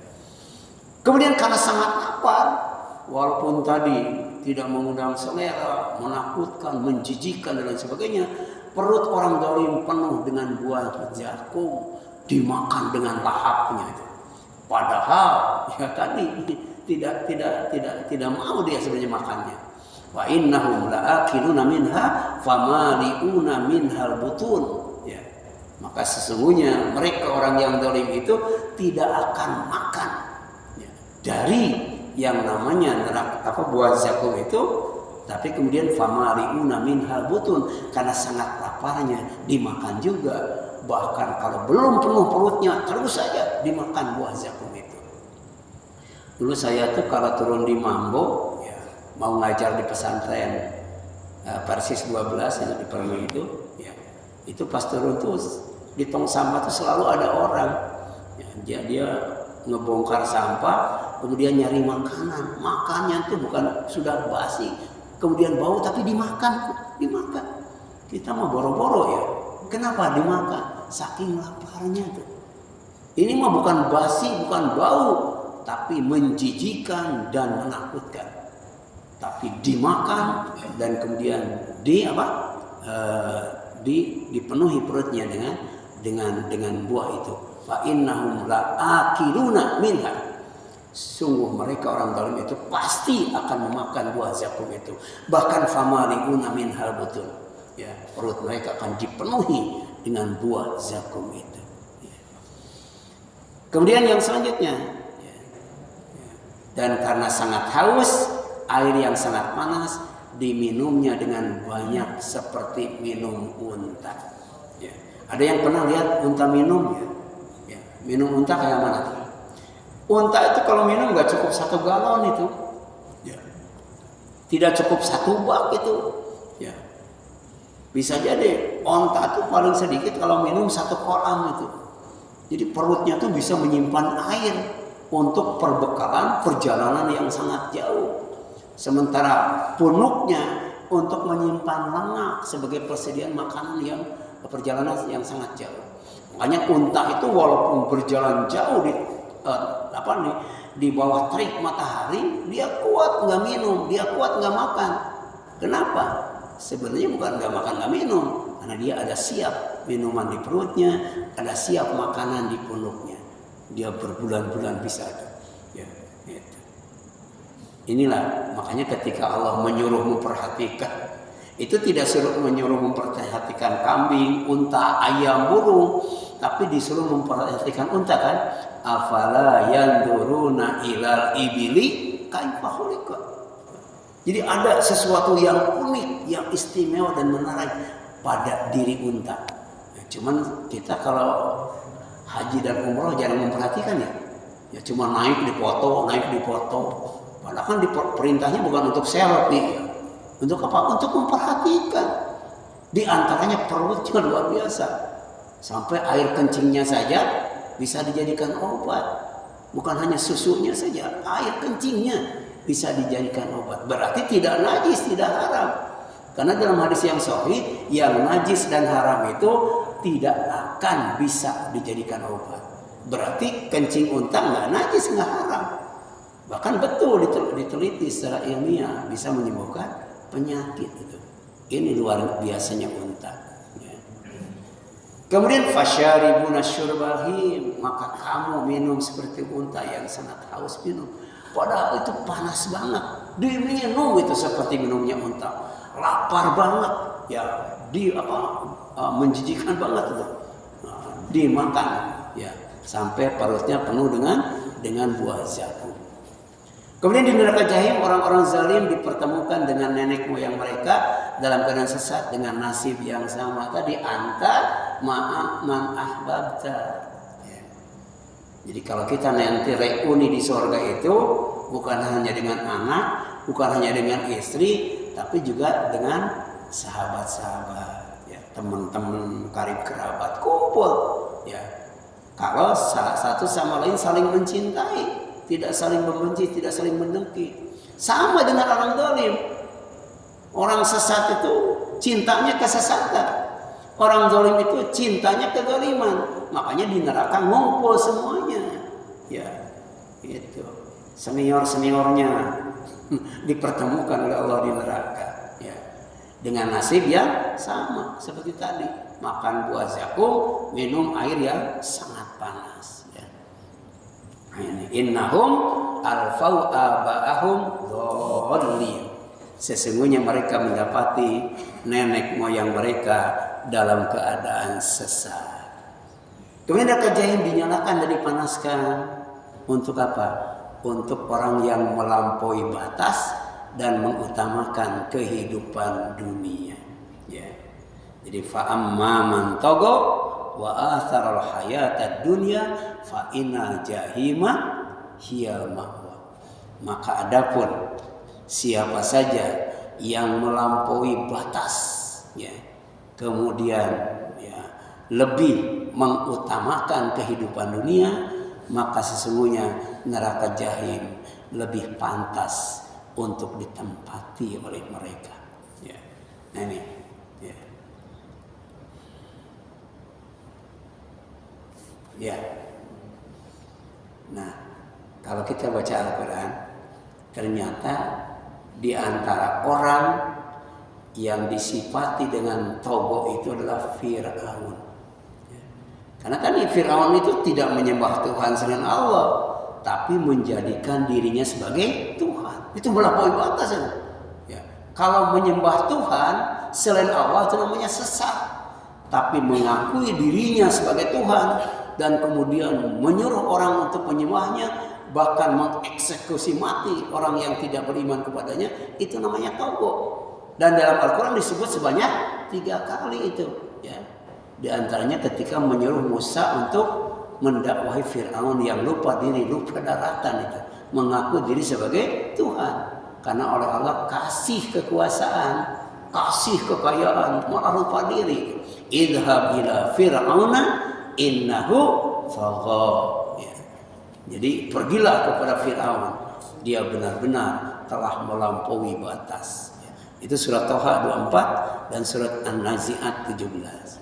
Kemudian karena sangat lapar, walaupun tadi tidak mengundang selera, menakutkan, menjijikkan dan lain sebagainya, perut orang zalim penuh dengan buah zakum, dimakan dengan lahapnya itu. Padahal ya tadi tidak mau dia sebenarnya makannya. Wa innahum la'akiluna minha famali'una minhal butun. Ya. Maka sesungguhnya mereka orang yang zalim itu tidak akan makan ya, dari yang namanya neraka buah zakum itu, tapi kemudian famali'una minhal butun, karena sangat laparnya dimakan juga. Bahkan kalau belum penuh perutnya terus saja dimakan buah zakum itu. Dulu saya tuh kalau turun di Mambo ya, mau ngajar di pesantren Persis 12 itu di Permi itu ya, itu pas turun tuh di tong sampah tuh selalu ada orang ya, dia ngebongkar sampah kemudian nyari makanan. Makannya tuh bukan sudah basi kemudian bau, tapi dimakan. Kita mah boro-boro ya, kenapa dimakan? Saking laparnya tuh. Ini mah bukan basi, bukan bau, tapi menjijikan dan menakutkan. Tapi dimakan dan kemudian dipenuhi perutnya dengan buah itu. Fa innahum la'akiluna minha. Sungguh mereka orang zalim itu pasti akan memakan buah zakum itu. Bahkan famali'una minhal butun. Ya, perut mereka akan dipenuhi dengan buah zakum itu. Ya. Kemudian yang selanjutnya, ya. Dan karena sangat haus, air yang sangat panas diminumnya dengan banyak seperti minum unta. Ya. Ada yang pernah lihat unta minum? Ya. Minum unta kayak mana? Unta itu kalau minum nggak cukup 1 galon itu, ya. Tidak cukup 1 bak itu. Ya. Bisa jadi onta itu paling sedikit kalau minum 1 kolam itu. Jadi perutnya tuh bisa menyimpan air untuk perbekalan perjalanan yang sangat jauh. Sementara punuknya untuk menyimpan lemak sebagai persediaan makanan yang perjalanan yang sangat jauh. Makanya unta itu walaupun berjalan jauh di bawah terik matahari, dia kuat nggak minum, dia kuat nggak makan. Kenapa? Sebenarnya bukan nggak makan nggak minum, karena dia ada siap minuman di perutnya, ada siap makanan di punuknya. Dia berbulan-bulan bisa ada. Ya, gitu. Inilah makanya ketika Allah menyuruh memperhatikan, itu tidak menyuruh memperhatikan kambing, unta, ayam, burung, tapi disuruh memperhatikan unta kan. Afala yanzuruna ilal ibili kaifa khuliqat. Jadi ada sesuatu yang unik, yang istimewa dan menarik pada diri unta. Ya, cuman kita kalau haji dan umroh jarang memperhatikan ya. Ya cuma naik dipoto. Padahal kan perintahnya bukan untuk selfie. Ya. Untuk apa? Untuk memperhatikan. Di antaranya perutnya luar biasa. Sampai air kencingnya saja bisa dijadikan obat. Bukan hanya susunya saja, air kencingnya bisa dijadikan obat. Berarti tidak najis, tidak haram. Karena dalam hadis yang sahih, yang najis dan haram itu tidak akan bisa dijadikan obat. Berarti kencing unta nggak najis, nggak haram. Bahkan betul diteliti secara ilmiah bisa menyembuhkan penyakit itu. Ini luar biasanya unta. Ya. Kemudian fasyaribuna syurbal him, maka kamu minum seperti unta yang sangat haus minum. Padahal itu panas banget. Diminum itu seperti minumnya unta. Lapar banget, ya, menjijikkan banget itu. Dimakan, ya, sampai perutnya penuh dengan buah zakum. Kemudian di neraka jahim orang-orang zalim dipertemukan dengan nenek moyang mereka dalam keadaan sesat dengan nasib yang sama tadi, antara ma'a man ahbabta. Ya. Jadi kalau kita nanti reuni di surga itu bukan hanya dengan anak, bukan hanya dengan istri, tapi juga dengan sahabat-sahabat, ya, teman-teman karib kerabat kumpul, ya. Kalau satu sama lain saling mencintai, tidak saling membenci, tidak saling mendengki. Sama dengan orang zalim. Orang sesat itu cintanya kesesatan. Orang zalim itu cintanya kezaliman. Makanya di neraka ngumpul semuanya. Ya, itu. Senior-seniornya dipertemukan oleh Allah di neraka. Ya. Dengan nasib yang sama seperti tadi. Makan buah zakum, minum air yang sangat panas. Ya. Innahum alfau aba'ahum dhalin. Sesungguhnya mereka mendapati nenek moyang mereka dalam keadaan sesat. Kemudian neraka jahim dinyalakan dan dipanaskan untuk apa? Untuk orang yang melampaui batas dan mengutamakan kehidupan dunia. Ya. Jadi fa'amma man tagha wa atharal hayatad dunya fa inna jahima hiyal ma'wa. Maka adapun siapa saja yang melampaui batas, ya, kemudian ya, lebih mengutamakan kehidupan dunia, maka sesungguhnya neraka jahim lebih pantas untuk ditempati oleh mereka. Ya. Nah ini, ya. Ya. Nah, kalau kita baca Al-Quran, ternyata di antara orang yang disifati dengan togo itu adalah Fir'aun. Karena kan Fir'aun itu tidak menyembah Tuhan selain Allah, tapi menjadikan dirinya sebagai Tuhan. Itu melampaui batas. Ya. Kalau menyembah Tuhan selain Allah itu namanya sesat. Tapi mengakui dirinya sebagai Tuhan dan kemudian menyuruh orang untuk menyembahnya, bahkan mengeksekusi mati orang yang tidak beriman kepadanya, itu namanya togo. Dan dalam Al-Quran disebut sebanyak 3 kali itu. Ya. Di antaranya ketika menyuruh Musa untuk mendakwahi Fir'aun yang lupa diri, lupa daratan itu, mengaku diri sebagai Tuhan. Karena oleh Allah kasih kekuasaan, kasih kekayaan, malah lupa diri. Idhab ila Fir'auna innahu tagha. Ya. Jadi pergilah kepada Fir'aun, dia benar-benar telah melampaui batas. Ya. Itu surat Thaha 24 dan surat An-Nazi'at 17.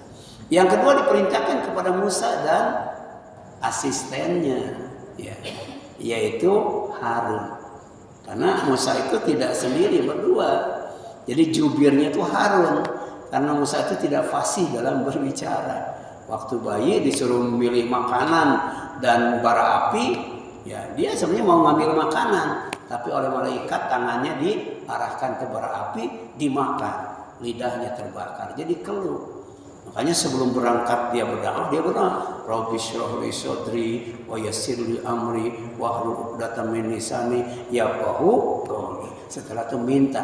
Yang kedua diperintahkan kepada Musa dan asistennya, ya, yaitu Harun. Karena Musa itu tidak sendiri, berdua. Jadi jubirnya itu Harun. Karena Musa itu tidak fasih dalam berbicara. Waktu bayi disuruh memilih makanan dan bara api, ya dia sebenarnya mau ngambil makanan, tapi oleh malaikat tangannya diarahkan ke bara api, dimakan, lidahnya terbakar, jadi keluh. Makanya sebelum berangkat dia berdoa, Rabbi shrah li sadri wa yassir li amri wahlul 'uqdatam min lisani yafqahu qawli. Setelah itu minta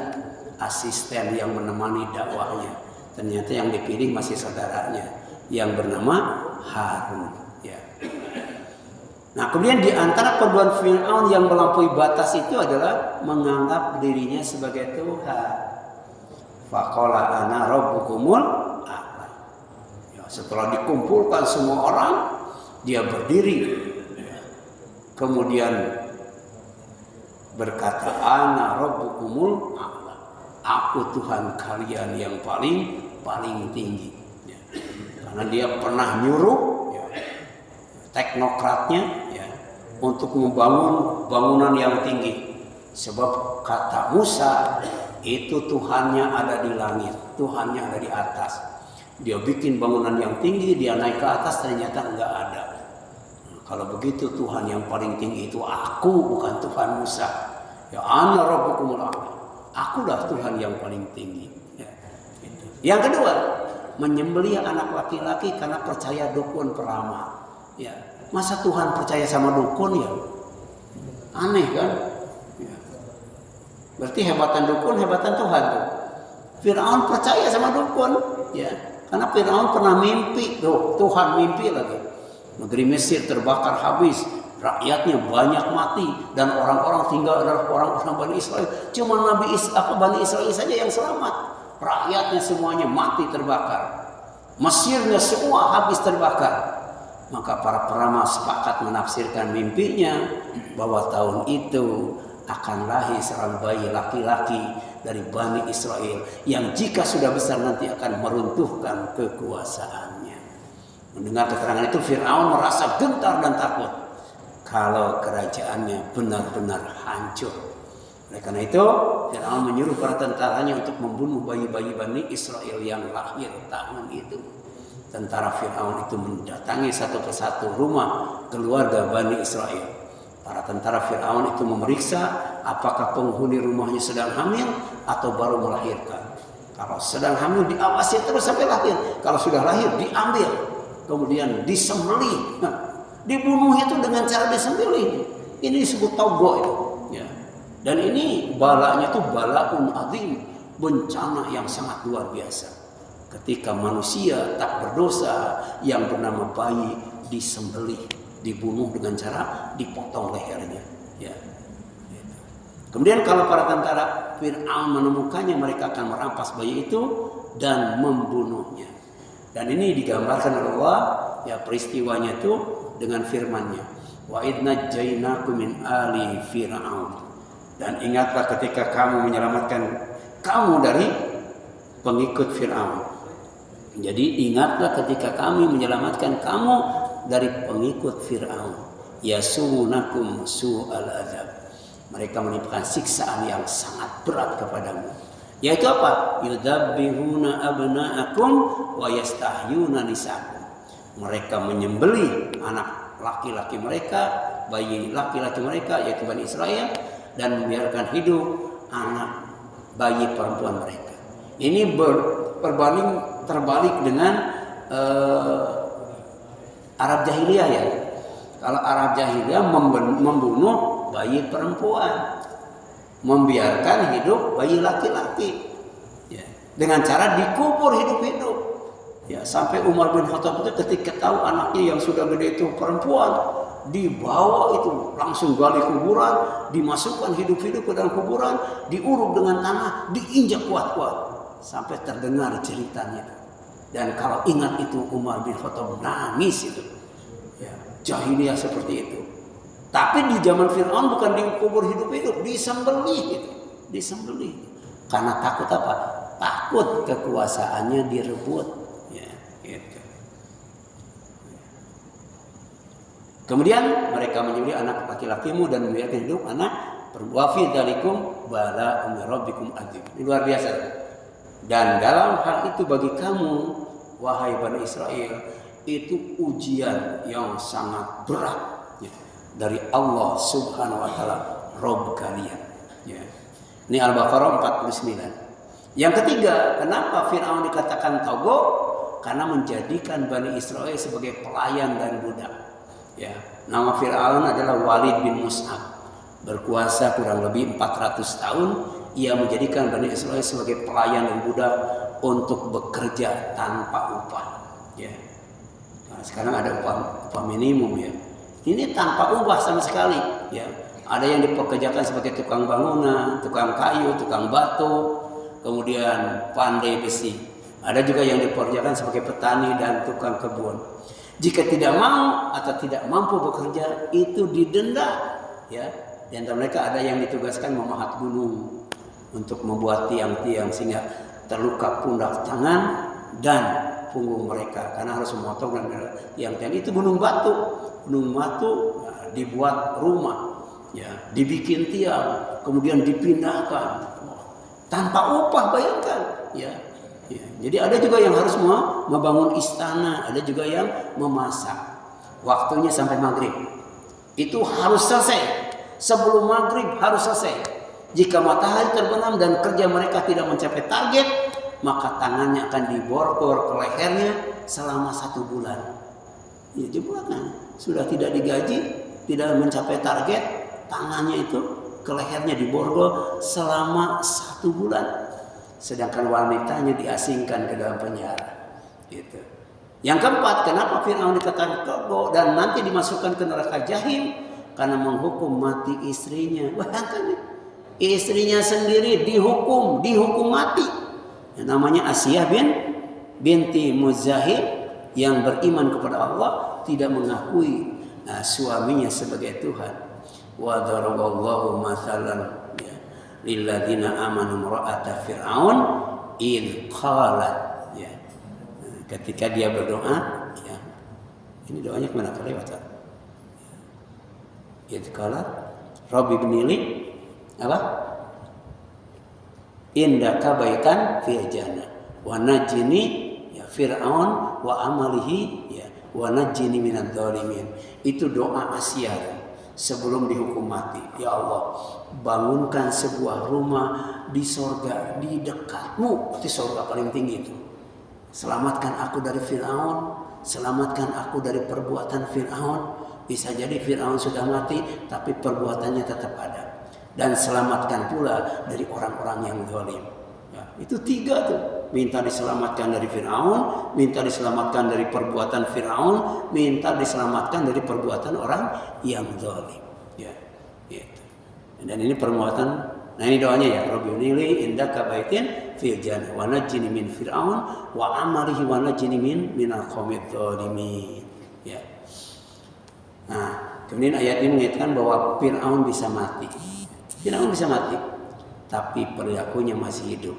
asisten yang menemani dakwahnya. Ternyata yang dipilih masih saudaranya yang bernama Harun. Ya. Nah, kemudian di antara perbuatan Fir'aun yang melampaui batas itu adalah menganggap dirinya sebagai Tuhan. Faqala ana rabbukumul a'la. Ya, setelah dikumpulkan semua orang, dia berdiri. Kemudian berkata, ana rabbukumul a'la. Aku Tuhan kalian yang paling tinggi. Ya. Karena dia pernah nyuruh teknokratnya, ya, untuk membangun bangunan yang tinggi. Sebab kata Musa, itu Tuhannya ada di langit, Tuhannya ada di atas. Dia bikin bangunan yang tinggi, dia naik ke atas, ternyata enggak ada. Nah, kalau begitu Tuhan yang paling tinggi itu aku, bukan Tuhan Musa. Ya, ana rabbukumul a'la. Akulah Tuhan yang paling tinggi. Ya, gitu. Yang kedua, menyembelih anak laki-laki karena percaya dukun peramal. Ya, masa Tuhan percaya sama dukun ya? Aneh kan? Ya. Berarti hebatan dukun, hebatan Tuhan tuh. Fir'aun percaya sama dukun, ya. Karena Firaun pernah mimpi, Tuhan mimpi lagi. Negeri Mesir terbakar habis, rakyatnya banyak mati, dan orang-orang tinggal adalah orang-orang Bani Israel. Cuma Bani Israel saja yang selamat. Rakyatnya semuanya mati terbakar. Mesirnya semua habis terbakar. Maka para peramal sepakat menafsirkan mimpinya bahwa tahun itu akan lahir seorang bayi laki-laki dari Bani Israel yang jika sudah besar nanti akan meruntuhkan kekuasaannya. Mendengar keterangan itu Fir'aun merasa gentar dan takut kalau kerajaannya benar-benar hancur. Oleh karena itu Fir'aun menyuruh para tentaranya untuk membunuh bayi-bayi Bani Israel yang lahir tahun itu. Tentara Fir'aun itu mendatangi satu persatu rumah keluarga Bani Israel. Para tentara Fir'aun itu memeriksa apakah penghuni rumahnya sedang hamil atau baru melahirkan. Kalau sedang hamil diawasi terus sampai lahir. Kalau sudah lahir diambil, kemudian disembelih. Dibunuh itu dengan cara disembelih. Ini disebut togo itu. Ya. Dan ini balanya itu balaun azim, bencana yang sangat luar biasa. Ketika manusia tak berdosa yang bernama bayi disembelih, dibunuh dengan cara dipotong lehernya. Ya. Kemudian kalau para tentara Fir'aun menemukannya, mereka akan merampas bayi itu dan membunuhnya. Dan ini digambarkan oleh Allah, ya, peristiwanya itu dengan firman-Nya, wa idh najjaynakum min ali fir'aun. Dan ingatlah ketika kamu menyelamatkan kamu dari pengikut Fir'aun. Jadi ingatlah ketika kami menyelamatkan kamu dari pengikut Fir'aun. Yasumunakum su'al azab. Mereka menimpakan siksaan yang sangat berat kepadamu. Yaitu apa? Yudabbihuna abna'akum wa yastahyuna nisa'akum. Mereka menyembelih anak laki-laki mereka, bayi laki-laki mereka yaitu Bani Israel, dan membiarkan hidup anak bayi perempuan mereka. Ini terbalik dengan Arab Jahiliyah ya. Kalau Arab Jahiliyah membunuh bayi perempuan, membiarkan hidup bayi laki-laki, ya, dengan cara dikubur hidup-hidup. Ya, sampai Umar bin Khattab itu ketika tahu anaknya yang sudah gede itu perempuan, dibawa itu langsung gali kuburan, dimasukkan hidup-hidup ke dalam kuburan, diuruk dengan tanah, diinjak kuat-kuat sampai terdengar ceritanya. Dan kalau ingat itu Umar bin Khattab nangis itu. Ya, jahiliyah seperti itu. Tapi di zaman Fir'aun bukan dikubur hidup-hidup, disembelih gitu. Disembelih. Karena takut apa? Takut kekuasaannya direbut. Ya, gitu. Kemudian mereka menyembelih anak laki-lakimu dan membiarkan hidup anak perempuan. Fi dzalikum bala'un min rabbikum adzim. Luar biasa. Dan dalam hal itu bagi kamu, wahai Bani Israel, itu ujian yang sangat berat, ya, dari Allah Subhanahu wa taala, Rabb kalian. Ya. Ini Al-Baqarah 49. Yang ketiga, kenapa Fir'aun dikatakan togo? Karena menjadikan Bani Israel sebagai pelayan dan budak. Ya. Nama Fir'aun adalah Walid bin Mus'ab. Berkuasa kurang lebih 400 tahun. Ia menjadikan Bani Israel sebagai pelayan dan budak untuk bekerja tanpa upah. Ya. Nah, sekarang ada upah minimum ya. Ini tanpa upah sama sekali. Ya. Ada yang dipekerjakan sebagai tukang bangunan, tukang kayu, tukang batu, kemudian pandai besi. Ada juga yang dipekerjakan sebagai petani dan tukang kebun. Jika tidak mau atau tidak mampu bekerja, itu didenda. Ya. Di antara mereka ada yang ditugaskan memahat gunung untuk membuat tiang-tiang sehingga terluka pundak tangan dan punggung mereka karena harus memotong tiang-tiang itu gunung batu. Gunung batu dibuat rumah, ya, dibikin tiang, kemudian dipindahkan tanpa upah, bayangkan, ya. Ya. Jadi ada juga yang harus membangun istana, ada juga yang memasak. Waktunya sampai maghrib. Itu harus selesai. Sebelum maghrib harus selesai. Jika matahari terbenam dan kerja mereka tidak mencapai target, maka tangannya akan diborgol ke lehernya selama 1 bulan. Ya, jebulakan. Sudah tidak digaji, tidak mencapai target, tangannya itu ke lehernya diborgol selama 1 bulan. Sedangkan wanitanya diasingkan ke dalam penjara. Gitu. Yang keempat, kenapa Fir'aun dikatakan togok dan nanti dimasukkan ke neraka jahim? Karena menghukum mati istrinya. Bayangkan, istrinya sendiri dihukum mati. Yang namanya Asiyah binti Muzahib yang beriman kepada Allah, tidak mengakui suaminya sebagai Tuhan. Wa daraballahu mathalan lilladzina amanu imra'ata fir'aun id qalat, ya, ketika dia berdoa, ya. Ini doanya kemana kelewat? Id qalat rabbi ibnili apa? Indaka baitan fil jannah wa najini ya fir'aun wa amalihi ya wa najini minadh dhalimin. Itu doa Asyar sebelum dihukum mati. Ya Allah, bangunkan sebuah rumah di sorga, di dekatmu, di sorga paling tinggi itu. Selamatkan aku dari Fir'aun, selamatkan aku dari perbuatan Fir'aun. Bisa jadi Fir'aun sudah mati, tapi perbuatannya tetap ada. Dan selamatkan pula dari orang-orang yang zalim. Ya, itu 3 tuh. Minta diselamatkan dari Fir'aun, minta diselamatkan dari perbuatan Fir'aun, minta diselamatkan dari perbuatan orang yang zalim. Ya, gitu. Dan ini perbuatan. Nah ini doanya ya, Rabbi nili indaka baitin fil jannah wa najjini min fir'aun wa amalihi wa najjini minal qaumidz dzalimin. Ya. Nah, kemudian ayat ini mengingatkan bahwa Fir'aun bisa mati. Fir'aun bisa mati, tapi perilakunya masih hidup.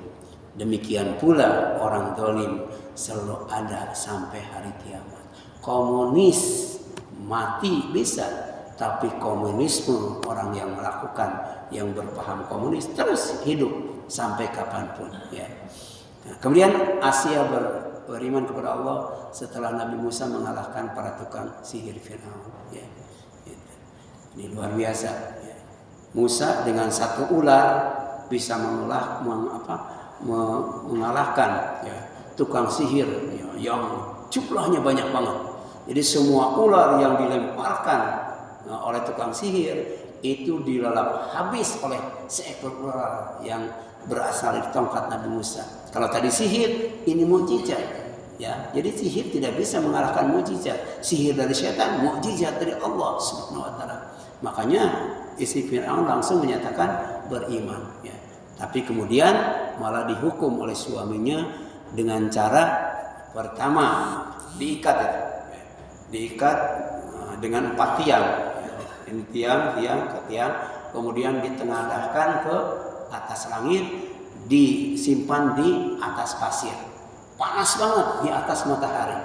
Demikian pula orang zalim selalu ada sampai hari kiamat. Komunis mati bisa, tapi komunisme orang yang melakukan, yang berpaham komunis terus hidup sampai kapanpun. Ya. Nah, kemudian Asia beriman kepada Allah setelah Nabi Musa mengalahkan para tukang sihir Fir'aun. Ya. Ini luar biasa. Ya. Musa dengan satu ular bisa mengalahkan ya, tukang sihir ya, yang jumlahnya banyak banget. Jadi semua ular yang dilemparkan oleh tukang sihir itu dilalap habis oleh seekor ular yang berasal dari tongkat Nabi Musa. Kalau tadi sihir, ini mukjizat. Ya, jadi sihir tidak bisa mengalahkan mukjizat. Sihir dari setan, mukjizat dari Allah Subhanahu wa taala. Makanya istri Fir'aun langsung menyatakan beriman. Ya. Tapi kemudian malah dihukum oleh suaminya dengan cara pertama diikat, ya. Diikat dengan 4 tiang. Ini tiang ke tiang, kemudian ditengadahkan ke atas langit, disimpan di atas pasir. Panas banget di atas matahari.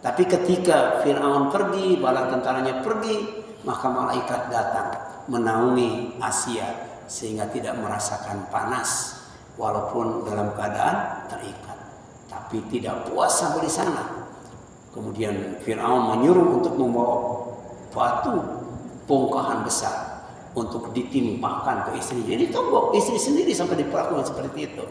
Tapi ketika Fir'aun pergi, bala tentaranya pergi, maka malaikat datang menaungi Asia sehingga tidak merasakan panas walaupun dalam keadaan terikat. Tapi tidak puas sampai di sana. Kemudian Fir'aun menyuruh untuk membawa batu bongkahan besar untuk ditimpakan ke istrinya. Ini tunggu istri sendiri sampai diperlakukan seperti itu.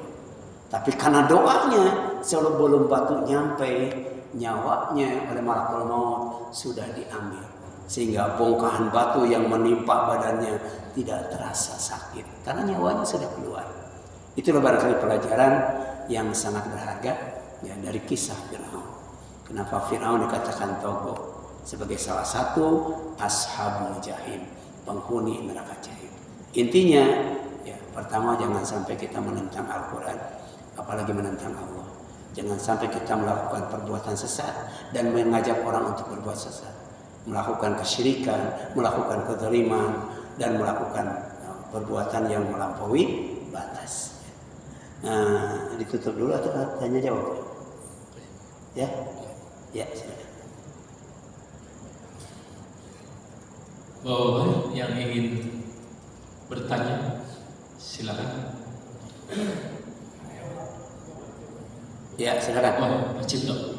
Tapi karena doanya sebelum batu nyampe, nyawanya oleh malakul maut sudah diambil. Sehingga bongkahan batu yang menimpa badannya tidak terasa sakit. Karena nyawanya sudah keluar. Itulah barangkali pelajaran yang sangat berharga ya, dari kisah Fir'aun. Kenapa Fir'aun dikatakan togo? Sebagai salah satu ashabul jahim, penghuni neraka jahim. Intinya, ya, pertama jangan sampai kita menentang Al-Quran, apalagi menentang Allah. Jangan sampai kita melakukan perbuatan sesat dan mengajak orang untuk berbuat sesat. Melakukan kesyirikan, melakukan kezaliman, dan melakukan perbuatan yang melampaui batas. Nah, ditutup dulu atau tanya jawab? Ya, ya. Silakan. Bapak yang ingin bertanya, silakan. Ya, silakan. Pak Cipto.